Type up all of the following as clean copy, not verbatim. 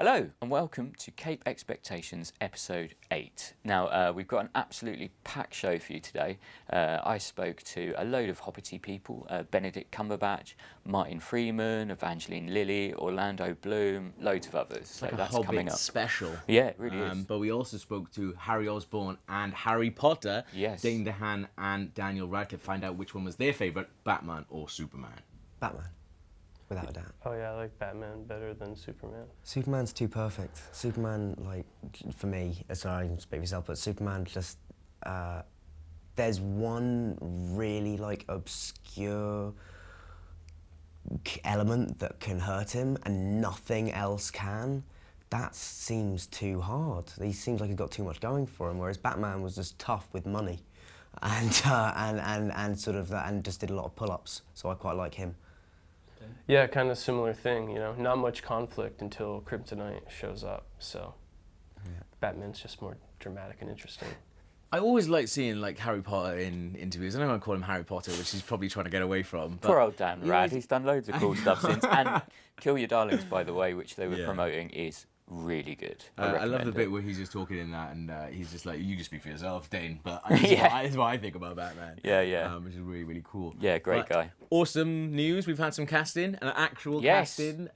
Hello and welcome to Cape Expectations episode 8. Now we've got an absolutely packed show for you today. I spoke to a load of Hobbity people, Benedict Cumberbatch, Martin Freeman, Evangeline Lilly, Orlando Bloom, loads of others. It's like so a that's Hobbit coming up. special. Yeah, it really is. But we also spoke to Harry Osborn and Harry Potter. Yes. Dane DeHaan and Daniel Radcliffe find out which one was their favourite, Batman or Superman. Batman, without a doubt. Oh yeah, I like Batman better than Superman. Superman's too perfect. Superman, like, for me, sorry, I can speak for yourself, but Superman just, there's one really, like, obscure element that can hurt him and nothing else can. That seems too hard. He seems like he's got too much going for him, whereas Batman was just tough with money and sort of that, and just did a lot of pull-ups, so I quite like him. Yeah, kind of similar thing, you know, not much conflict until Kryptonite shows up, so Batman's just more dramatic and interesting. I always like seeing like Harry Potter in interviews. I know I call him Harry Potter, which he's probably trying to get away from. But Poor old Dan Rad, he's done loads of cool stuff since. And Kill Your Darlings, by the way, which they were promoting, is really good. I love the bit where he's just talking in that, and he's just like, "You just speak for yourself, Dane." But that's what I think about Batman. Yeah. Which is really, really cool. Yeah, great guy. Awesome news. We've had some casting, an actual casting.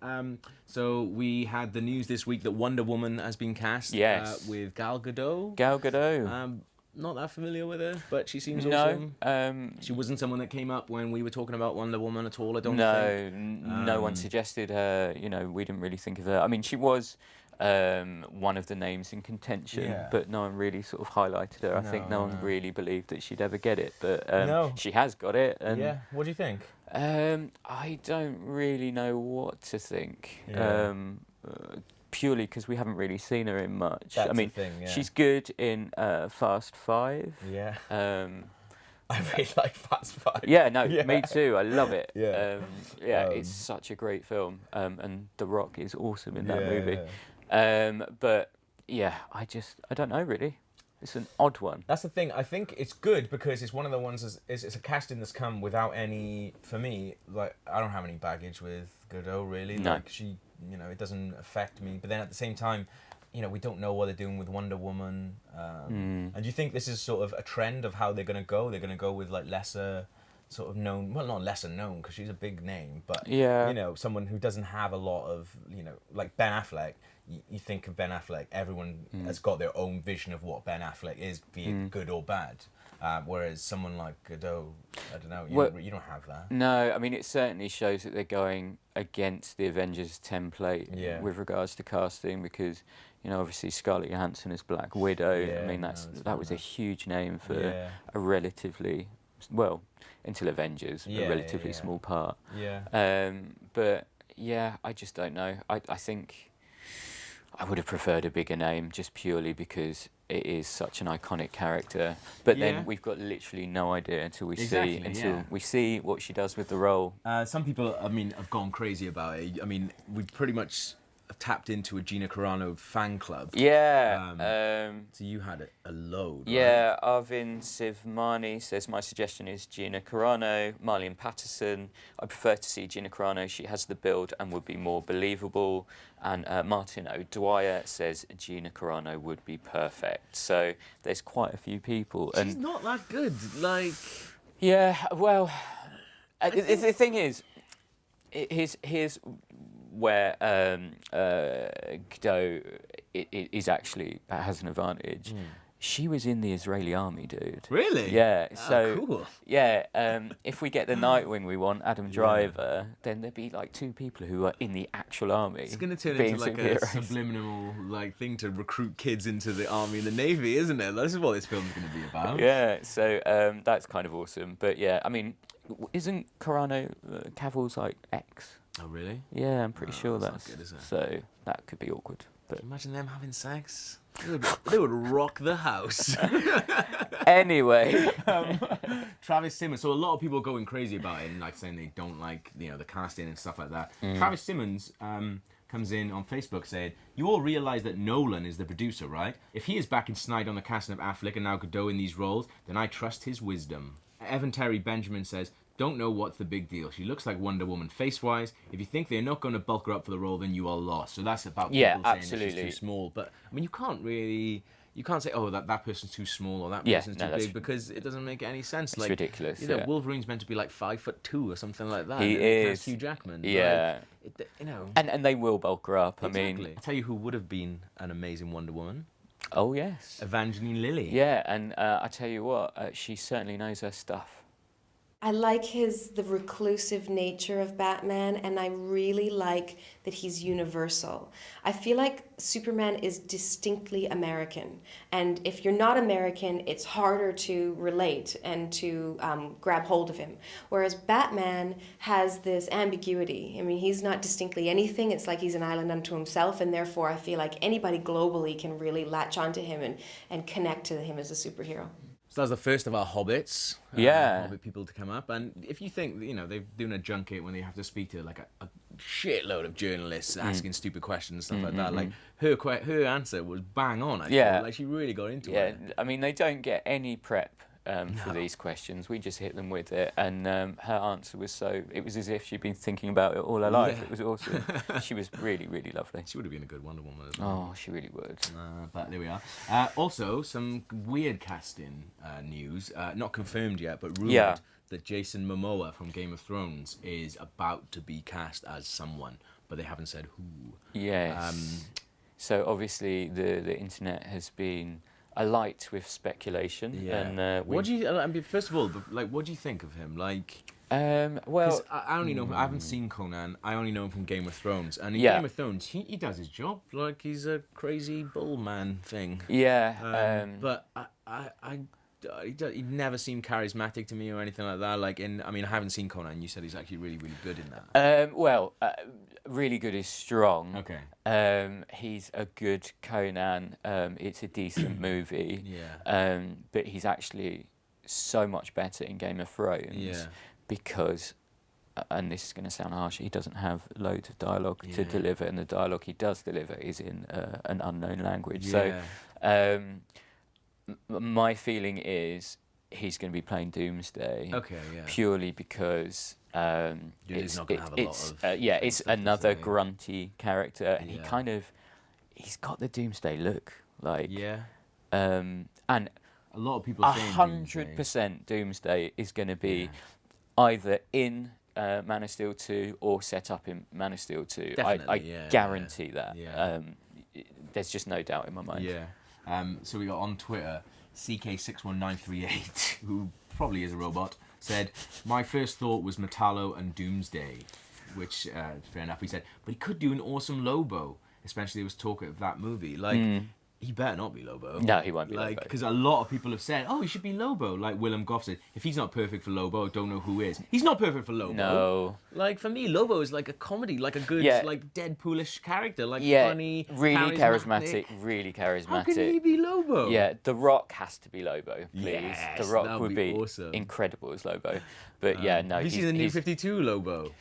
So we had the news this week that Wonder Woman has been cast. Yes. With Gal Gadot. Gal Gadot. Not that familiar with her, but she seems awesome. She wasn't someone that came up when we were talking about Wonder Woman at all, I don't think. No one suggested her. You know, we didn't really think of her. I mean, she was one of the names in contention, but no one really sort of highlighted her. I think no one really believed that she'd ever get it, but she has got it. And, what do you think? I don't really know what to think. Purely because we haven't really seen her in much. That's I mean, the thing, she's good in Fast Five. Yeah. I really like Fast Five. Yeah, no, me too. I love it. It's such a great film, and The Rock is awesome in that movie. But yeah, I don't know really. It's an odd one. That's the thing. I think it's good because it's one of the ones. It's a casting that's come without any. For me, like I don't have any baggage with Godot really. No. Like she, you know, it doesn't affect me. But then at the same time, you know, we don't know what they're doing with Wonder Woman. And do you think this is sort of a trend of how they're going to go? They're going to go with like lesser, sort of known. Well, not lesser known because she's a big name, but you know, someone who doesn't have a lot of, you know, like Ben Affleck. You think of Ben Affleck, everyone has got their own vision of what Ben Affleck is, be it good or bad. Whereas someone like Godot, I don't know, you don't have that. No, I mean, it certainly shows that they're going against the Avengers template with regards to casting because, you know, obviously Scarlett Johansson is Black Widow. I mean, that was a huge name for a relatively, well, until Avengers, a relatively small part. But, yeah, I just don't know. I think I would have preferred a bigger name just purely because it is such an iconic character. But then we've got literally no idea until we see what she does with the role. Some people, I mean, have gone crazy about it. I mean, we pretty much tapped into a Gina Carano fan club. So you had a load. Yeah, Arvin Sivmani says, my suggestion is Gina Carano, Marlene Patterson. I prefer to see Gina Carano. She has the build and would be more believable. And Martin O'Dwyer says Gina Carano would be perfect. So there's quite a few people. She's not that good. Like. Yeah, well, the thing is, here's where Godot is actually has an advantage. She was in the Israeli army, dude. Really? Yeah. So cool. Yeah. If we get the Nightwing we want, Adam Driver, then there'd be like two people who are in the actual army. It's going to turn into like a subliminal like thing to recruit kids into the army and the navy, isn't it? This is what this film's going to be about. Yeah. So that's kind of awesome. But yeah, I mean, isn't Carano Cavill's like ex? Oh really? Yeah, I'm pretty sure that's not good, is it? So that could be awkward. But imagine them having sex. They would rock the house. Anyway, Travis Simmons. So a lot of people are going crazy about it and like saying they don't like, you know, the casting and stuff like that. Travis Simmons comes in on Facebook saying, "You all realise that Nolan is the producer, right? If he is backing Snyder on the casting of Affleck and now Godot in these roles, then I trust his wisdom." Evan Terry Benjamin says, Don't know what's the big deal. She looks like Wonder Woman face-wise. If you think they're not going to bulk her up for the role, then you are lost. So that's about people saying that she's too small. But, I mean, you can't say, oh, that person's too small or that person's too big, because it doesn't make any sense. It's ridiculous. Wolverine's meant to be like 5'2" or something like that. He is. Hugh Jackman. Yeah. And they will bulk her up. Exactly. I mean, I'll tell you who would have been an amazing Wonder Woman. Oh, yes. Evangeline Lilly. Yeah, and I tell you what, she certainly knows her stuff. I like the reclusive nature of Batman, and I really like that he's universal. I feel like Superman is distinctly American, and if you're not American, it's harder to relate and to grab hold of him. Whereas Batman has this ambiguity. I mean, he's not distinctly anything. It's like he's an island unto himself, and therefore I feel like anybody globally can really latch onto him and connect to him as a superhero. So that was the first of our hobbits. Hobbit people to come up. And if you think, they're doing a junket when they have to speak to like a shitload of journalists asking stupid questions and stuff like that. Like her answer was bang on. I feel. Like she really got into it. Yeah, I mean, they don't get any prep for these questions. We just hit them with it, and her answer was it was as if she'd been thinking about it all her life. It was awesome. She was really, really lovely. She would have been a good Wonder Woman as well. Oh, she really would. But there we are. Also, some weird casting news, not confirmed yet, but rumoured that Jason Momoa from Game of Thrones is about to be cast as someone, but they haven't said who. Yes. So obviously the internet has been alight with speculation. Yeah. And what do you? I mean, first of all, what do you think of him? Well, I only know. I haven't seen Conan. I only know him from Game of Thrones. And in Game of Thrones, he does his job. Like he's a crazy bull man thing. Yeah. But he never seemed charismatic to me or anything like that. I haven't seen Conan. You said he's actually really, really good in that. Really good is strong. Okay. He's a good Conan. It's a decent movie. Yeah. But he's actually so much better in Game of Thrones because, and this is going to sound harsh, he doesn't have loads of dialogue to deliver, and the dialogue he does deliver is in an unknown language. Yeah. So my feeling is he's going to be playing Doomsday. Okay. Yeah. Purely because he's not going to have a lot of it's another grunty character, and he's got the Doomsday look, and a lot of people saying 100% Doomsday is going to be either in Man of Steel 2 or set up in Man of Steel 2. I guarantee that. Yeah. There's just no doubt in my mind. Yeah. So we got on Twitter, CK61938, who probably is a robot, said, "My first thought was Metallo and Doomsday," which, fair enough, he said, but he could do an awesome Lobo, especially there was talk of that movie. He better not be Lobo. No, he won't be Lobo. Because a lot of people have said, he should be Lobo. Like Willem Goff said, if he's not perfect for Lobo, I don't know who is. He's not perfect for Lobo. No. For me, Lobo is like a comedy, like a good, Deadpoolish character, funny, really charismatic. How can he be Lobo? Yeah, The Rock has to be Lobo, please. Yes, The Rock would be awesome. Incredible as Lobo. But no, have you seen the new 52 Lobo?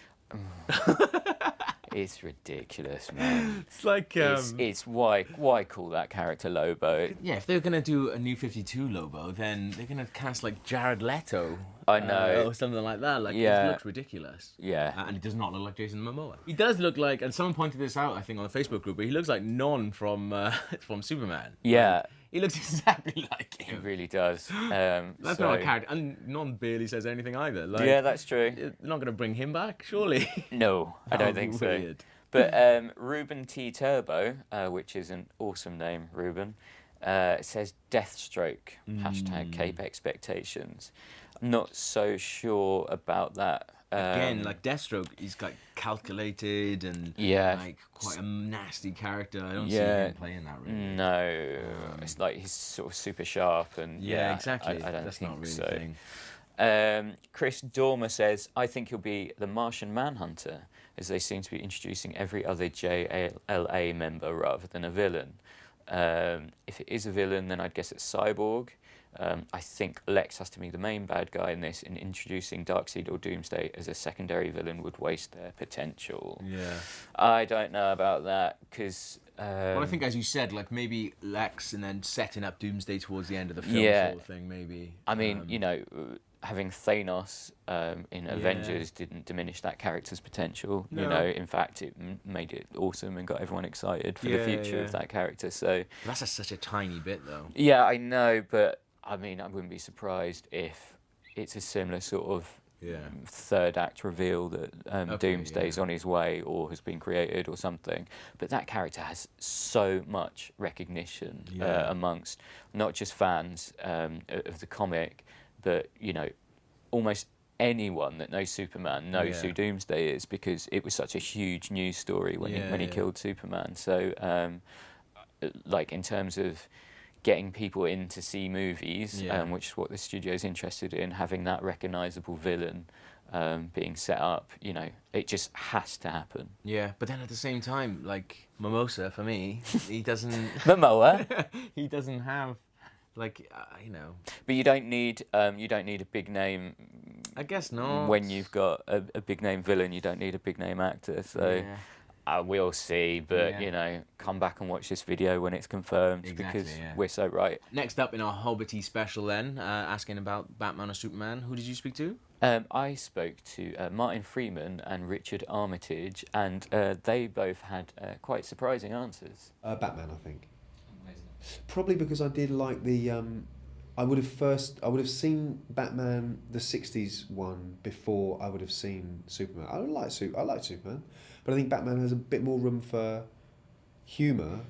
It's ridiculous, man. It's like it's why call that character Lobo? Yeah, if they're gonna do a new 52 Lobo, then they're gonna cast Jared Leto. I know, or something like that. It looks ridiculous. Yeah, and he does not look like Jason Momoa. He does look like, and someone pointed this out, I think, on the Facebook group, but he looks like Non from Superman. Yeah. He looks exactly like him. He really does. That's not a character. And Non barely says anything either. Yeah, that's true. They're not going to bring him back, surely. No, I don't think weird. So. But Ruben T. Turbo, which is an awesome name, Ruben, says Deathstroke, #Cape Expectations. I'm not so sure about that. Again, Deathstroke, he's calculated and quite a nasty character. I don't see him playing that really. No, it's he's sort of super sharp and exactly. I don't That's think not really so. a thing. Chris Dormer says, "I think he'll be the Martian Manhunter, as they seem to be introducing every other JLA member rather than a villain. If it is a villain, then I'd guess it's Cyborg. I think Lex has to be the main bad guy in this, and introducing Darkseid or Doomsday as a secondary villain would waste their potential." Yeah. I don't know about that, because... well, I think, as you said, maybe Lex and then setting up Doomsday towards the end of the film sort of thing, maybe. I mean, having Thanos in Avengers didn't diminish that character's potential. No. You know, in fact, it made it awesome and got everyone excited for the future of that character. So that's such a tiny bit, though. Yeah, I know, but I mean, I wouldn't be surprised if it's a similar sort of third act reveal that Doomsday's on his way or has been created or something. But that character has so much recognition amongst not just fans of the comic, but, you know, almost anyone that knows Superman knows who Doomsday is, because it was such a huge news story when he killed Superman. So, like, in terms of getting people in to see movies, which is what the studio's interested in, having that recognisable villain being set up, you know, it just has to happen. Yeah, but then at the same time, like, Mimosa, for me, he doesn't... Momoa? He doesn't have, like, you know... But you don't need a big name... I guess not. When you've got a big name villain, you don't need a big name actor, so... We'll see, but, you know, come back and watch this video when it's confirmed, because we're so right. Next up in our Hobbity special then, asking about Batman or Superman, who did you speak to? I spoke to Martin Freeman and Richard Armitage, and they both had quite surprising answers. Batman, I think. Probably because I did like the... I would have seen Batman, the 60s one, before I would have seen Superman. I like Superman, but I think Batman has a bit more room for humour.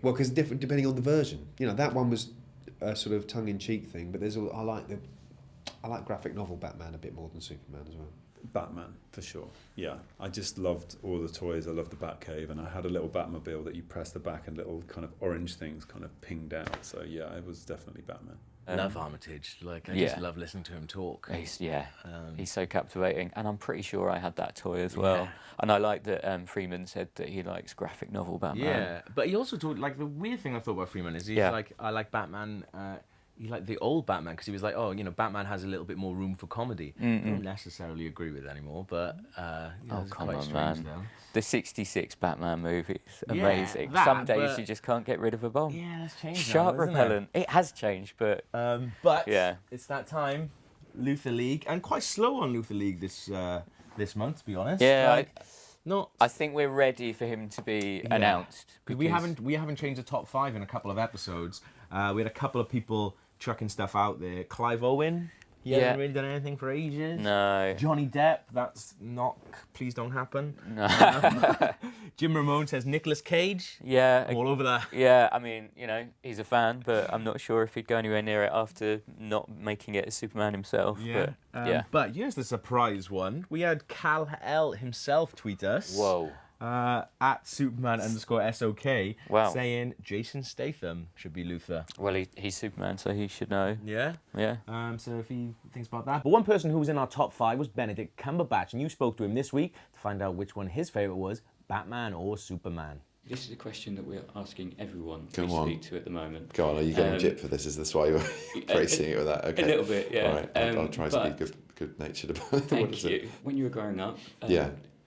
Well, because different depending on the version. You know, that one was a sort of tongue-in-cheek thing, but I like graphic novel Batman a bit more than Superman as well. Batman, for sure. Yeah, I just loved all the toys. I loved the Batcave, and I had a little Batmobile that you press the back and little kind of orange things kind of pinged out. So yeah, it was definitely Batman. Love Armitage. Like, I just love listening to him talk. He's so captivating, and I'm pretty sure I had that toy as well. And I like that Freeman said that he likes graphic novel Batman. Yeah, but he also talked, like, the weird thing I thought about Freeman is he's like, I like Batman. He liked the old Batman because he was like, oh, you know, Batman has a little bit more room for comedy. I don't necessarily agree with it anymore, but come quite on, strange, man! Though. The '66 Batman movies, amazing. That, some days you just can't get rid of a bomb. Yeah, that's changed. Shark now, isn't repellent. It has changed, but it's that time. Luther League, and quite slow on Luther League this month, to be honest. Yeah, like, I think we're ready for him to be announced. We haven't changed the top 5 in a couple of episodes. We had a couple of people chucking stuff out there. Clive Owen, he hasn't really done anything for ages. No. Johnny Depp, that's not, please don't happen. No. Jim Ramone says Nicolas Cage. Yeah. I'm all over that. Yeah, I mean, you know, he's a fan, but I'm not sure if he'd go anywhere near it after not making it as Superman himself. Yeah. But here's the surprise one. We had Kal-El himself tweet us. Whoa. At Superman_SOK, wow, saying Jason Statham should be Luther. Well, he's Superman, so he should know. Yeah? Yeah. So if he thinks about that. But one person who was in our top 5 was Benedict Cumberbatch, and you spoke to him this week to find out which one his favourite was, Batman or Superman. This is a question that we're asking everyone Come we on. speak to at the moment. Go on, are you getting gypped for this? Is this why you're praising it with that? Okay. A little bit, yeah. All right, I'll try to be good-natured about it. Thank you. When you were growing up,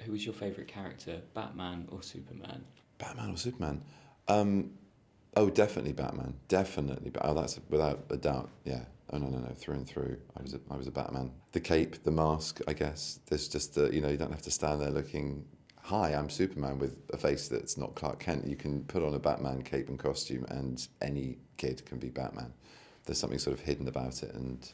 who was your favourite character, Batman or Superman? Batman or Superman? Definitely Batman. Definitely. That's without a doubt. Yeah. Oh no, through and through. I was a Batman. The cape, the mask. I guess there's just you don't have to stand there looking. Hi, I'm Superman with a face that's not Clark Kent. You can put on a Batman cape and costume, and any kid can be Batman. There's something sort of hidden about it, and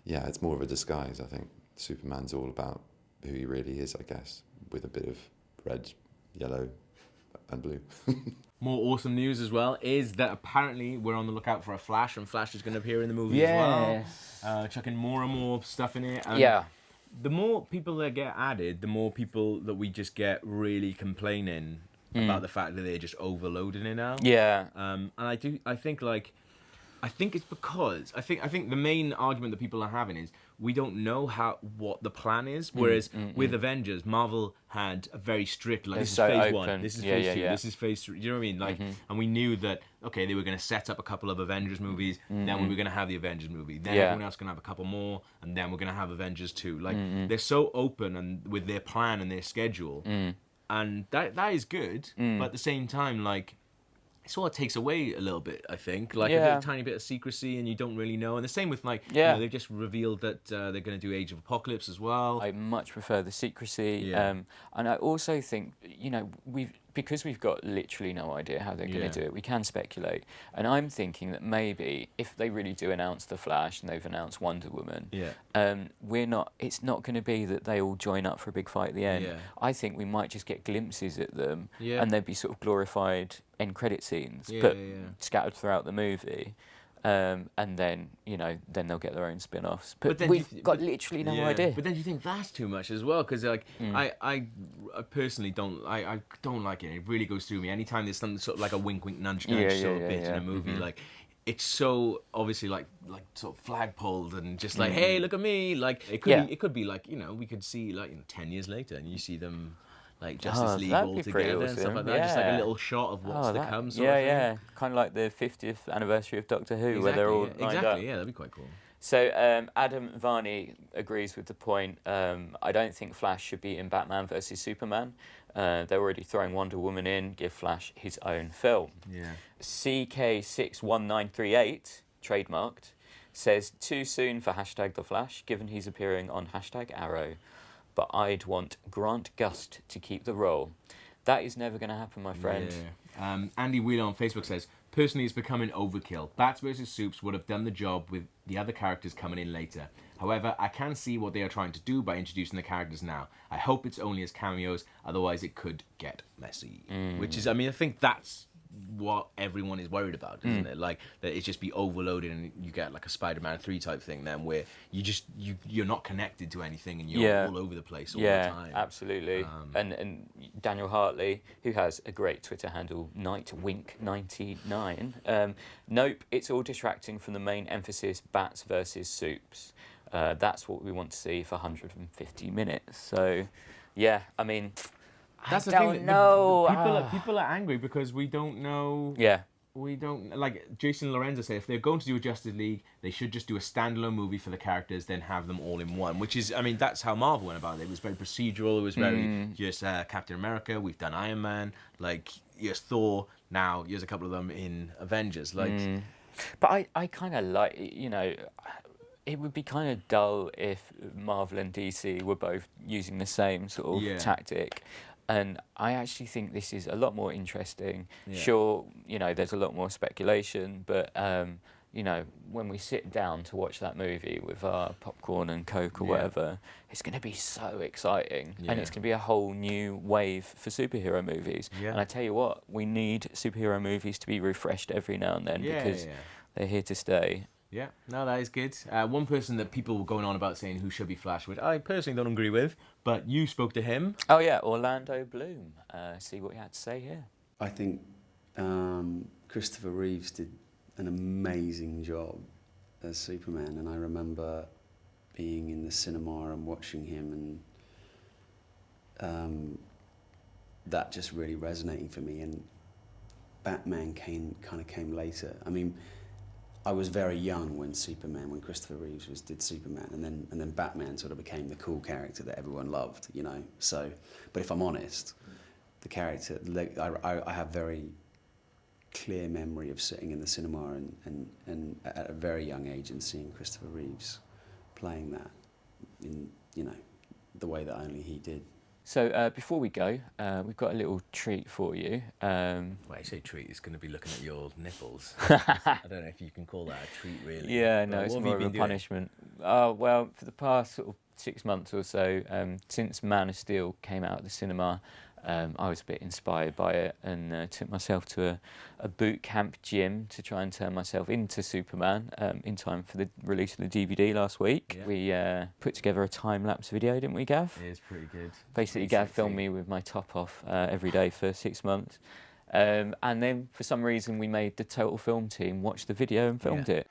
it's more of a disguise. I think Superman's all about who he really is, I guess, with a bit of red, yellow, and blue. More awesome news as well is that apparently we're on the lookout for a Flash, and Flash is going to appear in the movie as well. Chucking more and more stuff in it. The more people that get added, the more people that we just get really complaining about the fact that they're just overloading it now. Yeah. And I think it's because I think the main argument that people are having is we don't know what the plan is. Whereas with Avengers, Marvel had a very strict this is phase 1, this is phase 2, this is phase 3. You know what I mean? Like, and we knew that they were going to set up a couple of Avengers movies, then we were going to have the Avengers movie, then everyone else going to have a couple more, and then we're going to have Avengers 2. Like they're so open and with their plan and their schedule, and that is good. But at the same time, like, sort of takes away a little bit, I think, like a tiny bit of secrecy, and you don't really know. And the same with they've just revealed that they're going to do Age of Apocalypse as well. I much prefer the secrecy, and I also think because we've got literally no idea how they're going to do it, we can speculate. And I'm thinking that maybe if they really do announce The Flash and they've announced Wonder Woman, it's not going to be that they all join up for a big fight at the end. I think we might just get glimpses at them, and they'd be sort of glorified end credit scenes, but scattered throughout the movie. And then then they'll get their own spin-offs. But we've got literally no idea. But then do you think that's too much as well? Because I personally don't like it. It really goes through me anytime there's something sort of like a wink, nudge sort of bit in a movie. Like it's so obviously like sort of flagpoled and just like, hey, look at me. Like it could be like we could see like 10 years later and you see them. Like Justice League all together and stuff like that. Just like a little shot of what's to come. Sort of thing. Kind of like the 50th anniversary of Doctor Who, where they're all lined up. Yeah, that'd be quite cool. So Adam Varney agrees with the point. I don't think Flash should be in Batman versus Superman. They're already throwing Wonder Woman in. Give Flash his own film. Yeah. CK61938, trademarked, says too soon for #The Flash, given he's appearing on #Arrow. But I'd want Grant Gust to keep the role. That is never going to happen, my friend. Yeah. Andy Wheeler on Facebook says, personally, it's becoming overkill. Bats vs. Supes would have done the job with the other characters coming in later. However, I can see what they are trying to do by introducing the characters now. I hope it's only as cameos, otherwise it could get messy. Which is, I think that's what everyone is worried about, isn't it? Like that it just be overloaded and you get like a Spider-Man 3 type thing then where you're not connected to anything and you're all over the place all the time. Yeah, absolutely. And Daniel Hartley, who has a great Twitter handle, Nightwink99, nope, it's all distracting from the main emphasis, Bats versus Supes. That's what we want to see for 150 minutes. So, yeah, I mean... That's I don't know. People are angry because we don't know. Yeah. We don't like Jason Lorenzo said. If they're going to do a Justice League, they should just do a standalone movie for the characters, then have them all in one. Which is, that's how Marvel went about it. It was very procedural. It was very just Captain America. We've done Iron Man. Like here's Thor. Now here's a couple of them in Avengers. Like, but I kind of like It would be kind of dull if Marvel and DC were both using the same sort of tactic. And I actually think this is a lot more interesting. Yeah. Sure, there's a lot more speculation, but, when we sit down to watch that movie with our popcorn and Coke or whatever, it's going to be so exciting. Yeah. And it's going to be a whole new wave for superhero movies. Yeah. And I tell you what, we need superhero movies to be refreshed every now and then because they're here to stay. Yeah, no, that is good. One person that people were going on about saying who should be Flash, which I personally don't agree with, but you spoke to him. Oh yeah, Orlando Bloom. See what he had to say here. I think Christopher Reeves did an amazing job as Superman, and I remember being in the cinema and watching him, and that just really resonating for me. And Batman came later. I was very young when Christopher Reeves did Superman, and then Batman sort of became the cool character that everyone loved, So, but if I'm honest, the character, I have very clear memory of sitting in the cinema and at a very young age and seeing Christopher Reeves playing that in the way that only he did. So before we go, we've got a little treat for you. When I say treat, it's going to be looking at your nipples. I don't know if you can call that a treat, really. Yeah, no, it's more of a punishment. Well, for the past sort of 6 months or so, since Man of Steel came out of the cinema, I was a bit inspired by it and took myself to a boot camp gym to try and turn myself into Superman in time for the release of the DVD last week. Yeah. We put together a time-lapse video, didn't we, Gav? It is pretty good. Basically, Gav filmed me with my top off every day for 6 months. And then, for some reason, we made the Total Film team watch the video and filmed it.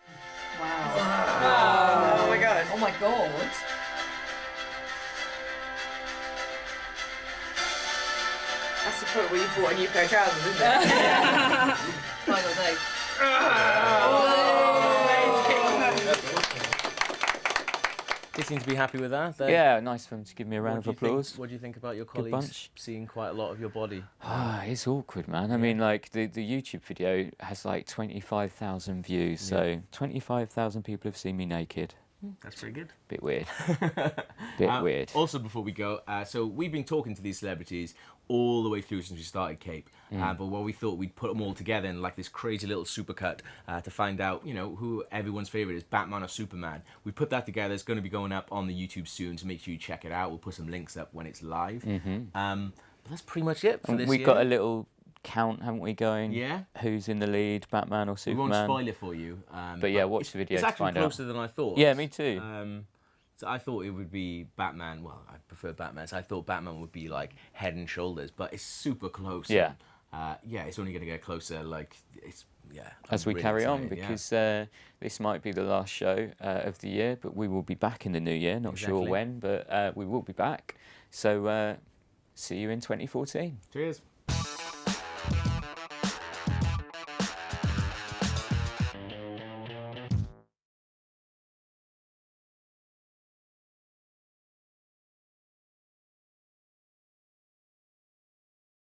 Wow. Oh my God. Oh my God. That's the point where you bought a new pair of trousers, isn't it? Final day. This seem to be happy with that. Yeah, nice for them to give me a round of applause. What do you think about your colleagues seeing quite a lot of your body? It's awkward, man. I mean, like, the YouTube video has like 25,000 views, so 25,000 people have seen me naked. That's pretty good. Bit weird. Bit weird. Also, before we go, so we've been talking to these celebrities all the way through since we started Cape, but we thought we'd put them all together in like this crazy little supercut to find out, you know, who everyone's favorite is, Batman or Superman. We put that together. It's going to be going up on the YouTube soon, so make sure you check it out. We'll put some links up when it's live. But that's pretty much it for this We've year. got a little count, haven't we, going? Yeah. Who's in the lead, Batman or Superman? We won't spoil it for you. But yeah, watch the video to find out. It's actually closer than I thought. Yeah, me too. So I thought it would be Batman. Well, I prefer Batman. So I thought Batman would be like head and shoulders, but it's super close. Yeah. And, it's only going to get closer. Like as we carry on, because this might be the last show of the year, but we will be back in the new year. Not sure when, but we will be back. So see you in 2014. Cheers.